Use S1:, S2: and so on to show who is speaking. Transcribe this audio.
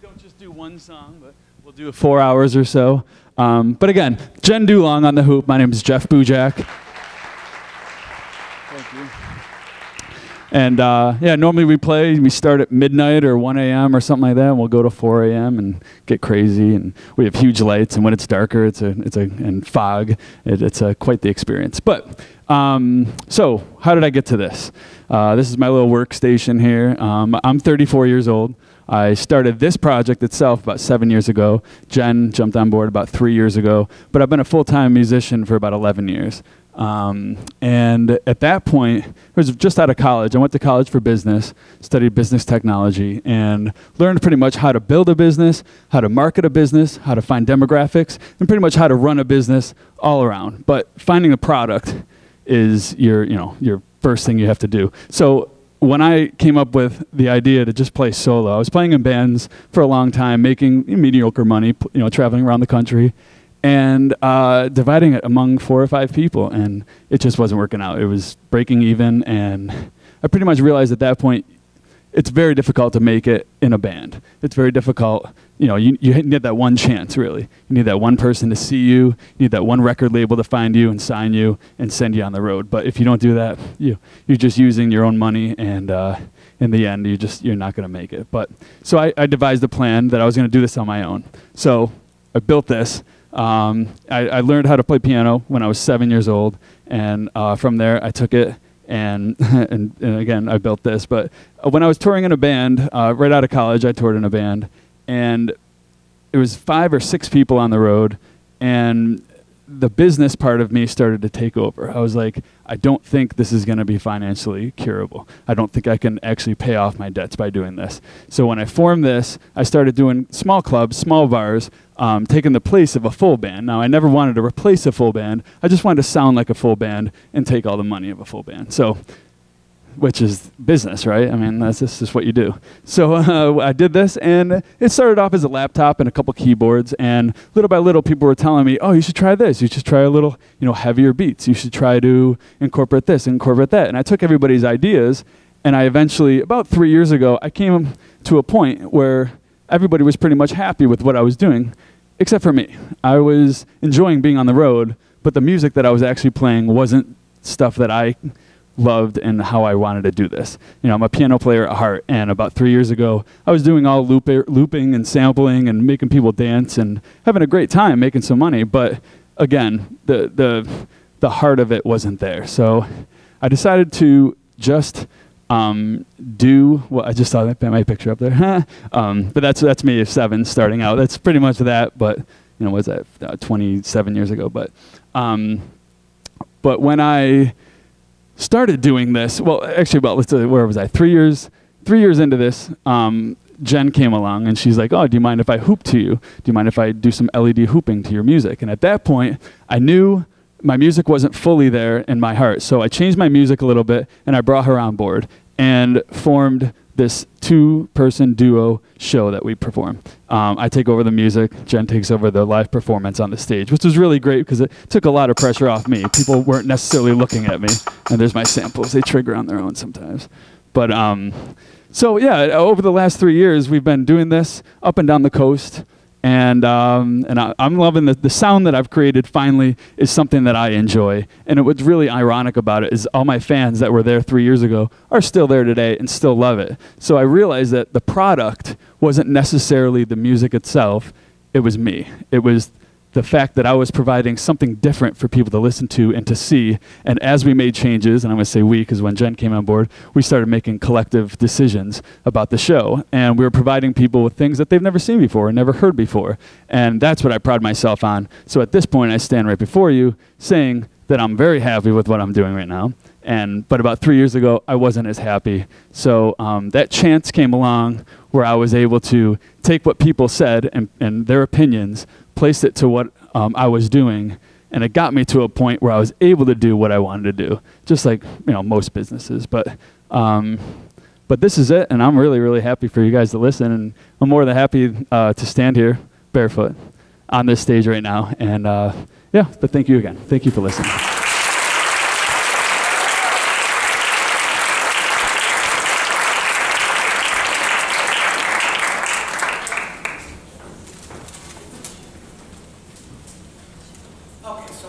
S1: don't just do one song, but we'll do 4 hours or so. But again, Jen Dulong on the hoop. My name is Jeff Bujak. Thank you. And yeah, normally we start at midnight or 1 a.m. or something like that, and we'll go to 4 a.m. and get crazy. And we have huge lights, and when it's darker, and fog. It's quite the experience. But so how did I get to this? This is my little workstation here. I'm 34 years old. I started this project itself about 7 years ago. Jen jumped on board about 3 years ago. But I've been a full-time musician for about 11 years. And at that point, I was just out of college. I went to college for business, studied business technology, and learned pretty much how to build a business, how to market a business, how to find demographics, and pretty much how to run a business all around. But finding a product is your first thing you have to do. So when I came up with the idea to just play solo, I was playing in bands for a long time, making mediocre money, traveling around the country, and dividing it among 4 or 5 people, and it just wasn't working out. It was breaking even, and I pretty much realized at that point it's very difficult to make it in a band. It's very difficult. You need that one chance, really. You need that one person to see you. You need that one record label to find you and sign you and send you on the road. But if you don't do that, you're just using your own money, and in the end, you're not going to make it. But so I devised a plan that I was going to do this on my own. So I built this. I learned how to play piano when I was 7 years old, and from there I took it and again I built this. But when I was touring in a band, right out of college, I toured in a band, and it was 5 or 6 people on the road, and the business part of me started to take over. I was like, I don't think this is going to be financially curable. I don't think I can actually pay off my debts by doing this. So when I formed this, I started doing small clubs, small bars, taking the place of a full band. Now, I never wanted to replace a full band. I just wanted to sound like a full band and take all the money of a full band. So, which is business, right? I mean, that's just what you do. So I did this, and it started off as a laptop and a couple keyboards, and little by little, people were telling me, oh, you should try this. You should try a little, heavier beats. You should try to incorporate this, incorporate that. And I took everybody's ideas, and I eventually, about 3 years ago, I came to a point where everybody was pretty much happy with what I was doing, except for me. I was enjoying being on the road, but the music that I was actually playing wasn't stuff that I loved and how I wanted to do this. I'm a piano player at heart, and about 3 years ago, I was doing all looping and sampling and making people dance and having a great time making some money. But again, the heart of it wasn't there. So I decided to just do what I just saw my picture up there. But that's me at 7 starting out. That's pretty much that. But what's that? 27 years ago. But when I started doing this, where was I? 3 years into this, Jen came along, and she's like, oh, do you mind if I hoop to you? Do you mind if I do some LED hooping to your music? And at that point, I knew my music wasn't fully there in my heart. So I changed my music a little bit, and I brought her on board and formed this 2-person duo show that we perform. I take over the music, Jen takes over the live performance on the stage, which was really great because it took a lot of pressure off me. People weren't necessarily looking at me, and there's my samples. They trigger on their own sometimes. But so yeah, over the last 3 years, we've been doing this up and down the coast, and I'm loving the sound that I've created. Finally, is something that I enjoy. And what's really ironic about it is all my fans that were there 3 years ago are still there today and still love it. So I realized that the product wasn't necessarily the music itself. It was me. It was the fact that I was providing something different for people to listen to and to see. And as we made changes, and I'm going to say we, because when Jen came on board, we started making collective decisions about the show. And we were providing people with things that they've never seen before and never heard before. And that's what I pride myself on. So at this point, I stand right before you saying that I'm very happy with what I'm doing right now. But about 3 years ago, I wasn't as happy. So that chance came along where I was able to take what people said and their opinions, place it to what I was doing, and it got me to a point where I was able to do what I wanted to do, just like most businesses. But this is it, and I'm really, really happy for you guys to listen, and I'm more than happy to stand here barefoot on this stage right now. And yeah, but thank you again. Thank you for listening.
S2: Okay, so